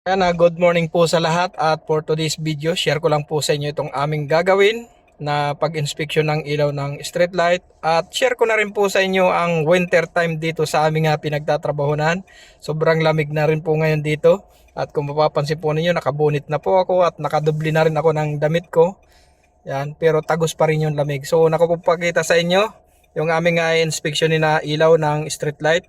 Good morning po sa lahat at for today's video, share ko lang po sa inyo itong aming gagawin na pag-inspeksyon ng ilaw ng street light at share ko na rin po sa inyo ang winter time dito sa aming pinagtatrabahunan. Sobrang lamig na rin po ngayon dito at kung mapapansin po ninyo nakabunit na po ako at nakadubli na rin ako ng damit ko. Yan, pero tagos pa rin yung lamig. So nakapagpakita sa inyo yung aming inspeksyon na ilaw ng street light.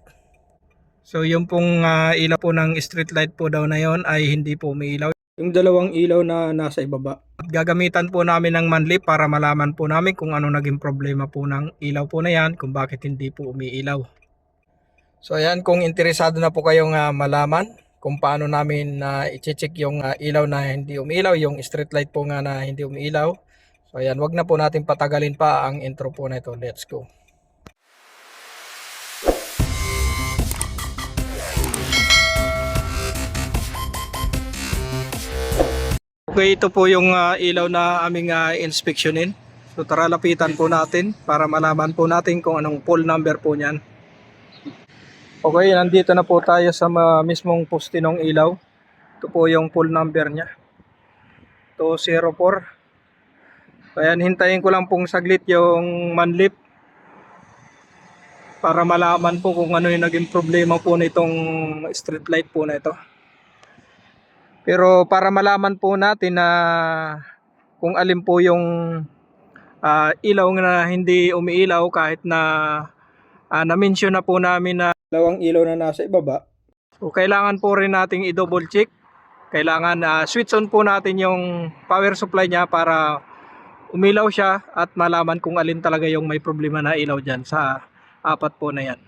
So yung pong ilaw po ng street light po daw na yon ay hindi po umiilaw. Yung dalawang ilaw na nasa ibaba. At gagamitan po namin ng manlip para malaman po namin kung ano naging problema po ng ilaw po na yan, kung bakit hindi po umiilaw. So ayan, kung interesado na po kayong malaman kung paano namin i-check yung ilaw na hindi umiilaw, yung street light po nga na hindi umiilaw. So ayan, wag na po natin patagalin pa ang intro po na ito. Let's go. Okay, ito po yung ilaw na aming inspeksyonin. So tara lapitan po natin para malaman po natin kung anong pole number po niyan. Okay, nandito na po tayo sa mismong poste ng ilaw. Ito po yung pole number niya. 204. Kaya hintayin ko lang pong saglit yung manlip para malaman po kung ano yung naging problema po nitong street light po na ito. Pero para malaman po natin na kung alin po yung ilaw na hindi umiilaw kahit na na-mention na po namin na dalawang ilaw na nasa ibaba. So kailangan po rin nating i-double check. Kailangan switch on po natin yung power supply niya para umilaw siya at malaman kung alin talaga yung may problema na ilaw dyan sa apat po na yan.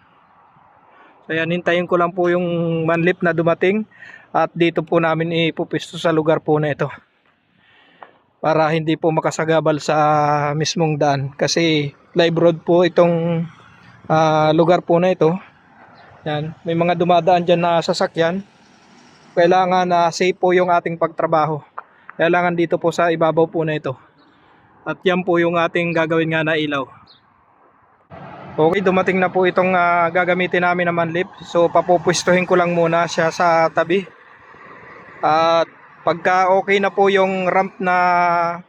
So yan, hintayin ko lang po yung manlip na dumating at dito po namin ipupisto sa lugar po na ito para hindi po makasagabal sa mismong daan kasi live road po itong lugar po na ito. Yan, may mga dumadaan dyan na sasakyan. Kailangan safe po yung ating pagtrabaho. Kailangan dito po sa ibabaw po na ito. At yan po yung ating gagawin nga na ilaw. Okay, dumating na po itong gagamitin namin na manlip. So papupwestuhin ko lang muna siya sa tabi. At pagka okay na po yung ramp na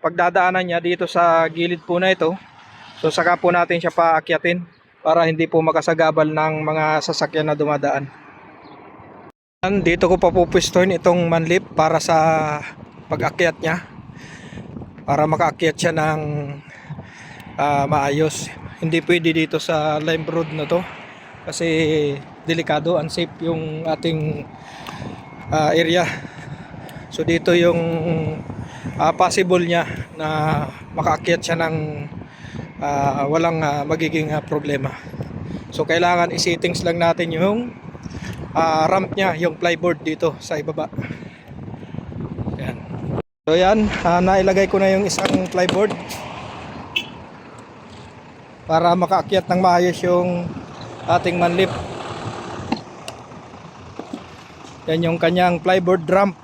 pagdadaanan niya dito sa gilid po na ito, so saka po natin siya paakyatin para hindi po makasagabal ng mga sasakyan na dumadaan. Dito ko papupwestuhin itong manlip para sa pag-akyat niya, para makaakyat siya ng maayos. Hindi pwede dito sa lime road na to kasi delikado, unsafe yung ating area. So dito yung possible niya na makaakyat siya ng walang magiging problema. So kailangan i-settings lang natin yung ramp niya, yung plyboard dito sa ibaba. Yan. So yan, nailagay ko na yung isang plyboard para makaakyat ng maayos yung ating manlip. Yan yung kanyang plyboard ramp.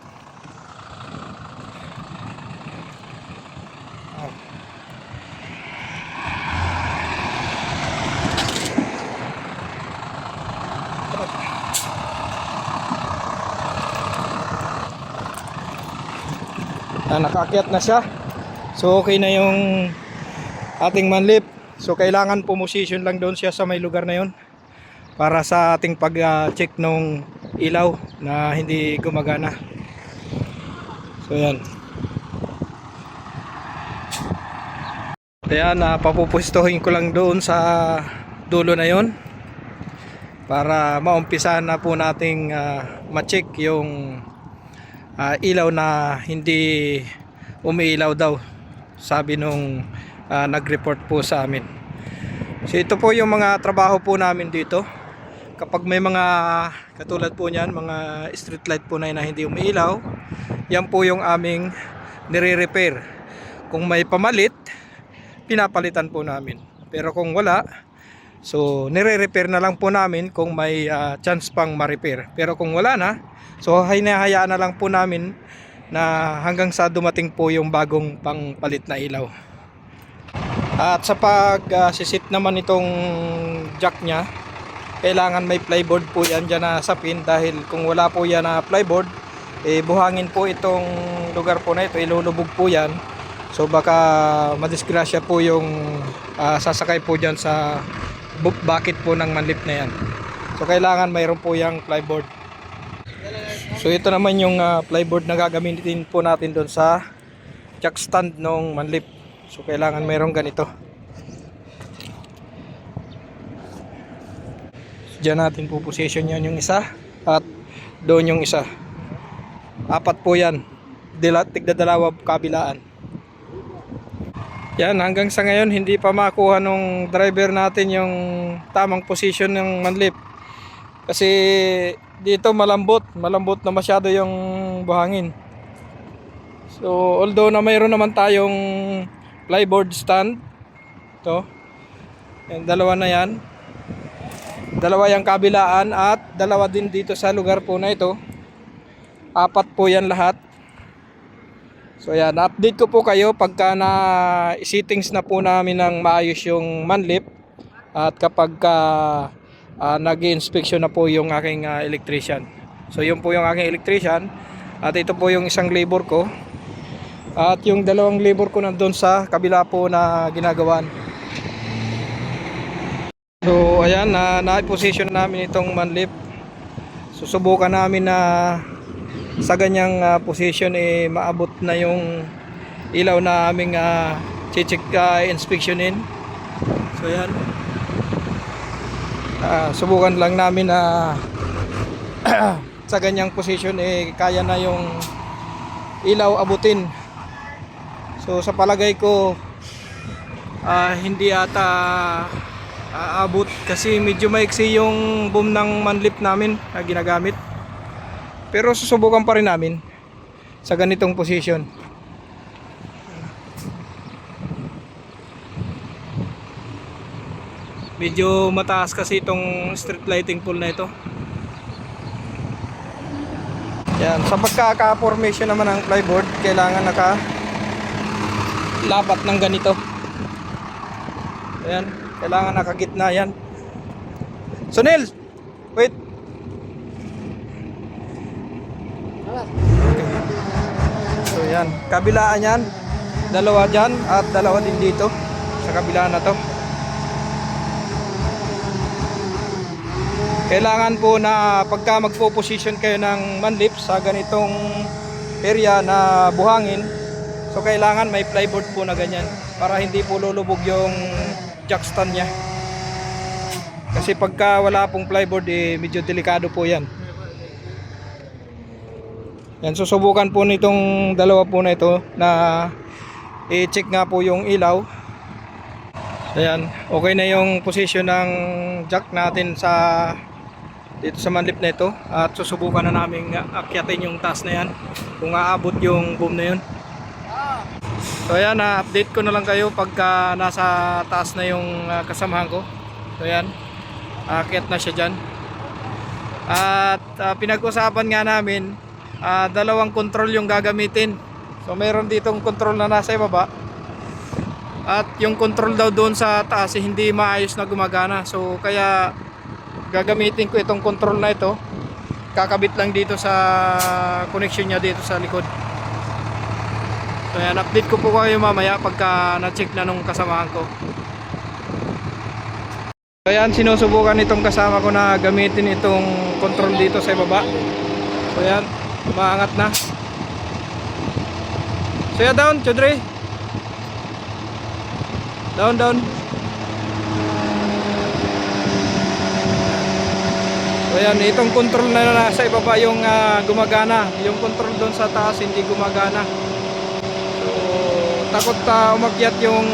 Nakaakyat na siya. So okay na yung ating manlip. So kailangan pumosisyon lang doon siya sa may lugar na yon para sa ating pag-check nung ilaw na hindi gumagana. So yan. Ayan, papupwestuhin ko lang doon sa dulo na yon para maumpisahan na po nating ma-check yung ilaw na hindi umiilaw daw, sabi nung nag-report po sa amin. So ito po yung mga trabaho po namin dito. Kapag may mga katulad po niyan, mga street light po na hindi umiilaw, yan po yung aming nire-repair. Kung may pamalit, pinapalitan po namin. Pero kung wala, so nire-repair na lang po namin kung may chance pang ma-repair. Pero kung wala na, so hinahayaan na lang po namin na hanggang sa dumating po yung bagong pangpalit na ilaw. At sa pag-sisit naman itong jack nya, kailangan may plyboard po yan dyan na sa pin, dahil kung wala po yan na plyboard, buhangin po itong lugar po na ito, ilulubog po yan. So baka madisgrasya po yung sasakay po dyan sa bakit po ng manlip na yan. So kailangan mayroon po yung plyboard. So ito naman yung plyboard na gagamitin po natin doon sa jack stand ng manlip. So kailangan mayroon ganito. So, diyan natin po position yan yung isa at doon yung isa. Apat po yan. Tigda dalawa kabilaan. Yan, hanggang sa ngayon hindi pa makuha nung driver natin yung tamang position ng manlip. Kasi dito malambot na masyado yung buhangin. So although na mayroon naman tayong plyboard stand, to yan, dalawa na yan, dalawa yung kabilaan at dalawa din dito sa lugar po na ito, apat po yan lahat. So yan, update ko po kayo pagka na settings na po namin ng maayos yung manlip at kapag nag-inspection na po yung aking electrician. So yun po yung aking electrician at ito po yung isang labor ko at yung dalawang labor ko nandun sa kabila po na ginagawan. So ayan, na-position namin itong manlip. Susubukan namin na sa ganyang position maabot na yung ilaw na aming inspeksyonin. So yan, subukan lang namin na sa ganyang position kaya na yung ilaw abutin. So sa palagay ko hindi ata aabot kasi medyo maiksi yung boom ng manlip namin na ginagamit. Pero susubukan pa rin namin sa ganitong position. Medyo mataas kasi itong street lighting pole na ito. Yan, sa pagkaka-formation naman ng plyboard, kailangan naka-lapat ng ganito. Ayan, kailangan nakagitna yan. So Nils, wait. Okay. So yan, kabilaan yan, dalawa dyan at dalawa din dito sa kabilaan na to. Kailangan po na pagka magpo-position kayo ng manlip sa ganitong area na buhangin, so kailangan may plyboard po na ganyan para hindi po lulubog yung jack stand nya. Kasi pagka wala pong plyboard medyo delikado po yan. Yan, susubukan po nitong dalawa po na ito na i-check nga po yung ilaw. Ayan, okay na yung position ng jack natin dito sa manlip na ito. At susubukan na namin akyatin yung taas na yan kung aabot yung boom na yun. So ayan, update ko na lang kayo pagka nasa taas na yung kasamahan ko. So ayan, akyat na siya dyan. At pinag-usapan nga namin, dalawang control yung gagamitin. So mayroon ditong control na nasa ibaba at yung control daw doon sa taas hindi maayos na gumagana. So kaya gagamitin ko itong control na ito. Kakabit lang dito sa connection nya dito sa likod. So yan, update ko po kayo mamaya pagka na-check na nung kasamahan ko. So yan, sinusubukan itong kasama ko na gamitin itong control dito sa ibaba. So yan, umaangat na. So yan, down, Chodre. Down, down. So yan, itong control na nasa ibaba yung gumagana. Yung control doon sa taas hindi gumagana. So takot umakyat yung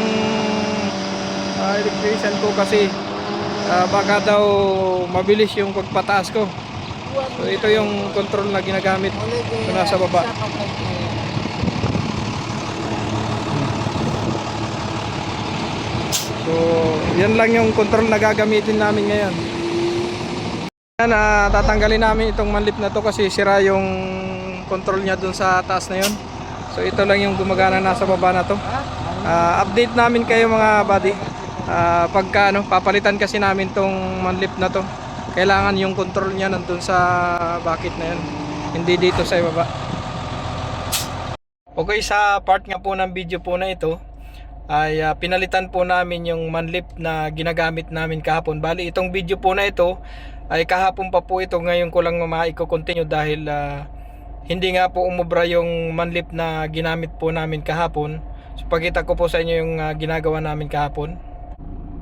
electrician ko kasi baka daw mabilis yung pagpataas ko. So ito yung control na ginagamit na nasa baba. So yan lang yung control na gagamitin namin ngayon. Yan, tatanggalin namin itong manlip na to kasi sira yung control nya dun sa taas na yun. So ito lang yung gumagana nasa baba na to. Update namin kayo mga buddy. Pagka papalitan kasi namin tong manlip na to. Kailangan yung control nya nandun sa bakit na yun. hindi dito sa ibaba. Okay, sa part nga po ng video po na ito ay pinalitan po namin yung manlip na ginagamit namin kahapon. Bali itong video po na ito ay kahapon pa po ito, ngayon ko lang maiko-continue dahil hindi nga po umubra yung manlip na ginamit po namin kahapon. So pakita ko po sa inyo yung ginagawa namin kahapon.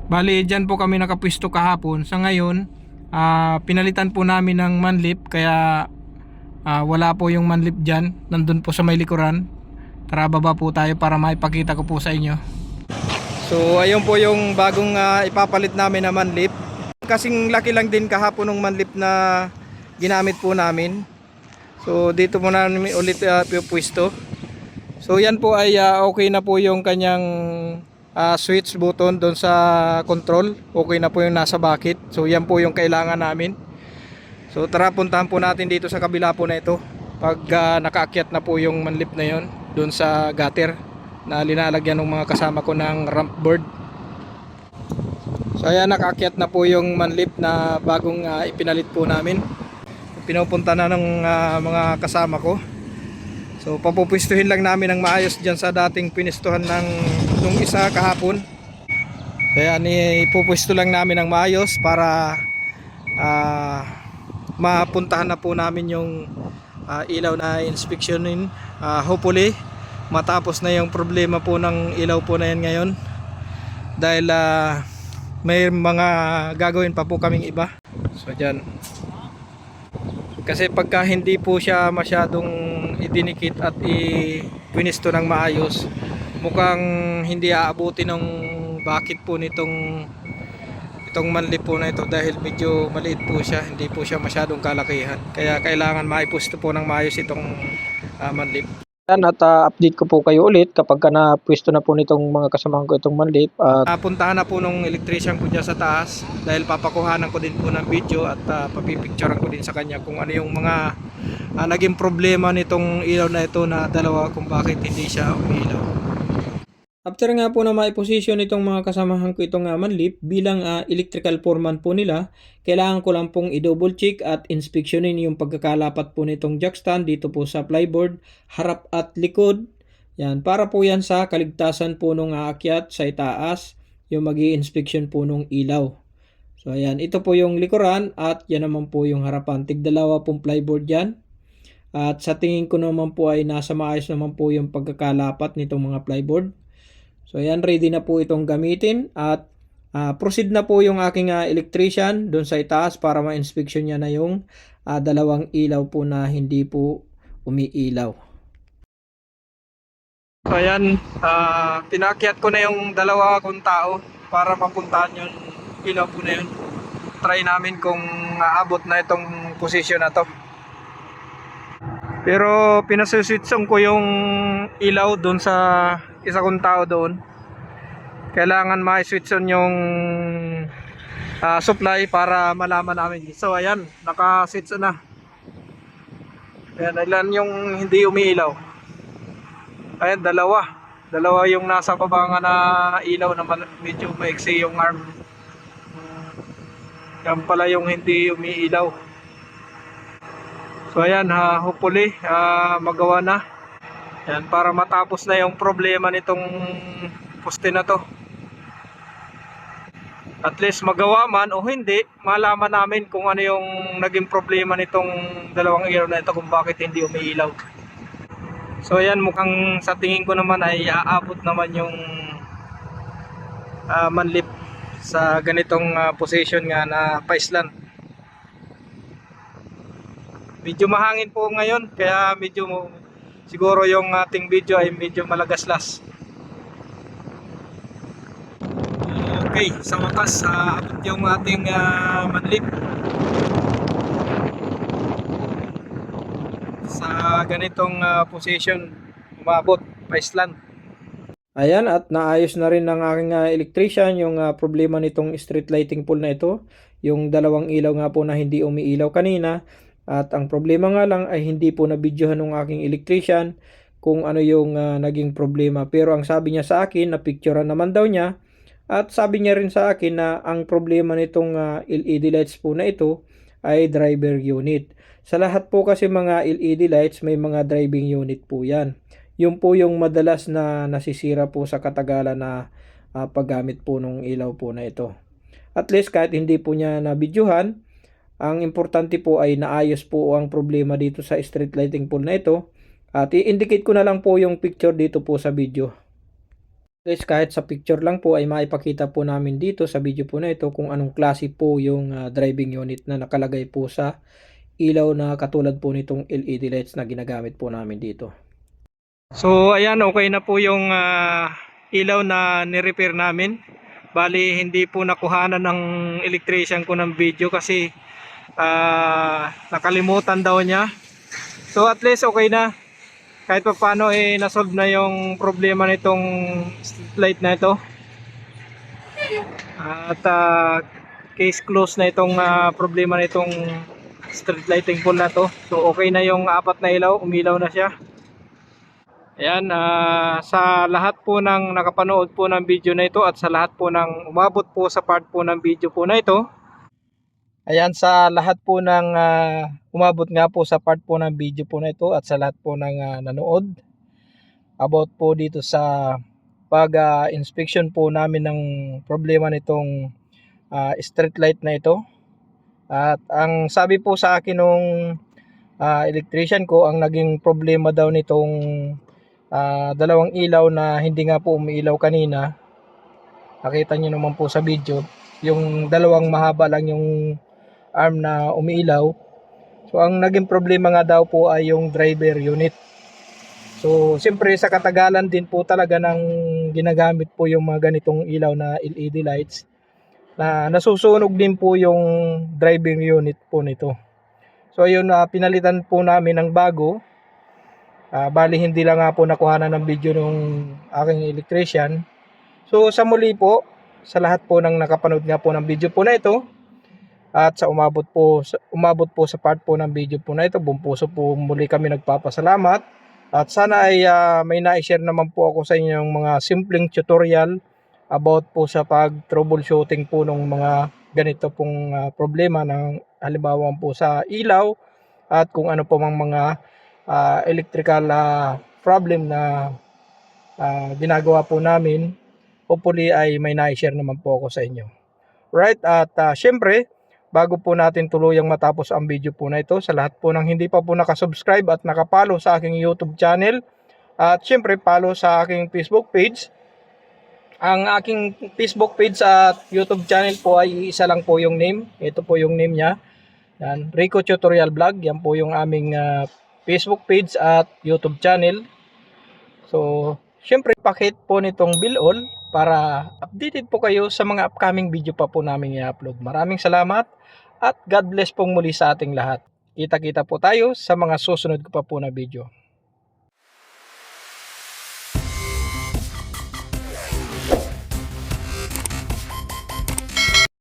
Bali dyan po kami nakapwesto kahapon. Sa ngayon pinalitan po namin ng manlip, kaya wala po yung manlip dyan, nandun po sa may likuran. Tara, baba po tayo para maipakita ko po sa inyo. So ayun po yung bagong ipapalit namin na manlip. Kasing laki lang din kahapon ng manlip na ginamit po namin. So dito muna namin ulit pupwesto. So yan po ay okay na po yung kanyang switch button doon sa control. Okay na po yung nasa bucket. So yan po yung kailangan namin. So tara, puntahan po natin dito sa kabila po na ito. Pag nakaakyat na po yung manlip na yon doon sa gutter na linalagyan ng mga kasama ko ng ramp board. So ayan, nakaakyat na po yung manlip na bagong ipinalit po namin. Pinupunta na ng mga kasama ko. So papupwestuhin lang namin ng maayos dyan sa dating pinistuhan ng nung isa kahapon. Kaya ipupwesto lang namin ng maayos para mapuntahan na po namin yung ilaw na inspeksyonin. Hopefully matapos na yung problema po ng ilaw po na yan ngayon, dahil may mga gagawin pa po kaming iba. So dyan, kasi pagka hindi po siya masyadong idinikit at ipinisto ng maayos, mukhang hindi aabuti ng bakit po itong manlip po na ito, dahil medyo maliit po siya, hindi po siya masyadong kalakihan. Kaya kailangan maipusto po ng maayos itong manlip. At update ko po kayo ulit kapag na-pwesto na po nitong mga kasamahan ko itong manlip. Puntahan na po nung electrician ko dyan sa taas, dahil papakuhanan ko din po ng video at papipicturean ko din sa kanya kung ano yung mga naging problema nitong ilaw na ito na dalawa, kung bakit hindi siya umilaw. After nga po na maiposisyon itong mga kasamahan ko itong manlip bilang electrical foreman po nila, kailangan ko lang pong i-double check at inspeksyonin yung pagkakalapat po nitong jack stand dito po sa plyboard, harap at likod. Yan, para po yan sa kaligtasan po nung aakyat sa itaas, yung magi-inspeksyon po nung ilaw. So ayan, ito po yung likuran at yan naman po yung harapan. Tigdalawa pong plyboard yan. At sa tingin ko naman po ay nasa maayos naman po yung pagkakalapat nitong mga plyboard. So ayan, ready na po itong gamitin at proceed na po yung aking electrician doon sa itaas para ma-inspection niya na yung dalawang ilaw po na hindi po umiilaw. So ayan, pinakyat ko na yung dalawa kong tao para mapuntahan yung ilaw po na yun. Try namin kung aabot na itong posisyon na to. Pero pinasususong ko yung ilaw doon sa isa kong tao doon. Kailangan ma-switch on yung supply para malaman namin. So ayan, naka-switch on na. Ayan, ilan yung hindi umiilaw. Ayan, dalawa yung nasa baba nga na ilaw na medyo maiksi yung arm. Yan pala yung hindi umiilaw. So ayan, hopefully magawa na. Yan, para matapos na yung problema nitong poste na to. At least magawa man o hindi, malaman namin kung ano yung naging problema nitong dalawang ilaw na ito, kung bakit hindi umiilaw. So ayan, mukhang sa tingin ko naman ay aabot naman yung manlip sa ganitong position nga na paislan. Medyo mahangin po ngayon, kaya medyo siguro yung ating video ay medyo malagaslas. Okay, sa wakas abot yung ating manlip sa ganitong position, umabot, paislan. Ayan, at naayos na rin ng aking electrician yung problema nitong street lighting pole na ito, yung dalawang ilaw nga po na hindi umiilaw kanina. At ang problema nga lang ay hindi po na-videohan ng aking electrician kung ano yung naging problema. Pero ang sabi niya sa akin, na-picturean naman daw niya. At sabi niya rin sa akin na ang problema nitong LED lights po na ito ay driver unit. Sa lahat po kasi mga LED lights, may mga driving unit po yan. Yun po yung madalas na nasisira po sa katagalan na paggamit po ng ilaw po na ito. At least kahit hindi po niya nabidyohan, ang importante po ay naayos po ang problema dito sa street lighting pole na ito. At i-indicate ko na lang po yung picture dito po sa video. Guys, kahit sa picture lang po ay maipakita po namin dito sa video po na ito kung anong klase po yung driving unit na nakalagay po sa ilaw na katulad po nitong LED lights na ginagamit po namin dito. So ayan, okay na po yung ilaw na ni-repair namin. Bali hindi po nakuhanan ng electrician ko ng video kasi nakalimutan daw niya. So at least okay na. Kahit pa paano nasolve na yung problema nitong street light na ito. At case close na itong problema nitong street lighting pole na to. So okay na yung apat na ilaw, umilaw na siya. Ayan, sa lahat po ng nakapanood po ng video na ito at sa lahat po ng umabot po sa part po ng video po na ito. Ayan, sa lahat po ng umabot nga po sa part po ng video po na ito at sa lahat po ng nanood about po dito sa pag-inspection po namin ng problema nitong street light na ito. At ang sabi po sa akin nung electrician ko, ang naging problema daw nitong dalawang ilaw na hindi nga po umiilaw kanina. Nakita nyo naman po sa video, yung dalawang mahaba lang yung arm na umiilaw. So ang naging problema nga daw po ay yung driver unit. So siyempre sa katagalan din po talaga ng ginagamit po yung mga ganitong ilaw na LED lights, na nasusunog din po yung driving unit po nito. So ayun, pinalitan po namin ng bago. Bali hindi lang nga po nakuhanan ng video ng aking electrician. So sa muli po, sa lahat po ng nakapanood nga po ng video po na ito, at sa umabot po sa part po ng video po na ito, buong puso po muli kami nagpapasalamat. At sana ay may na-share naman po ako sa inyo ng mga simpleng tutorial about po sa pag-troubleshooting po ng mga ganito pong problema, ng halimbawa po sa ilaw at kung ano po mang mga electrical problem na ginagawa po namin. Hopefully ay may na-share naman po ako sa inyo. Right, at syempre, bago po natin tuluyang matapos ang video po na ito, sa lahat po ng hindi pa po nakasubscribe at nakapollow sa aking YouTube channel, at syempre follow sa aking Facebook page. Ang aking Facebook page at YouTube channel po ay isa lang po yung name. Ito po yung name niya. Yan, Rico Tutorial Vlog. Yan po yung aming Facebook page at YouTube channel. So, syempre pakit po nitong bell all para updated po kayo sa mga upcoming video pa po namin i-upload. Maraming salamat at God bless pong muli sa ating lahat. Kita-kita po tayo sa mga susunod ko pa po na video.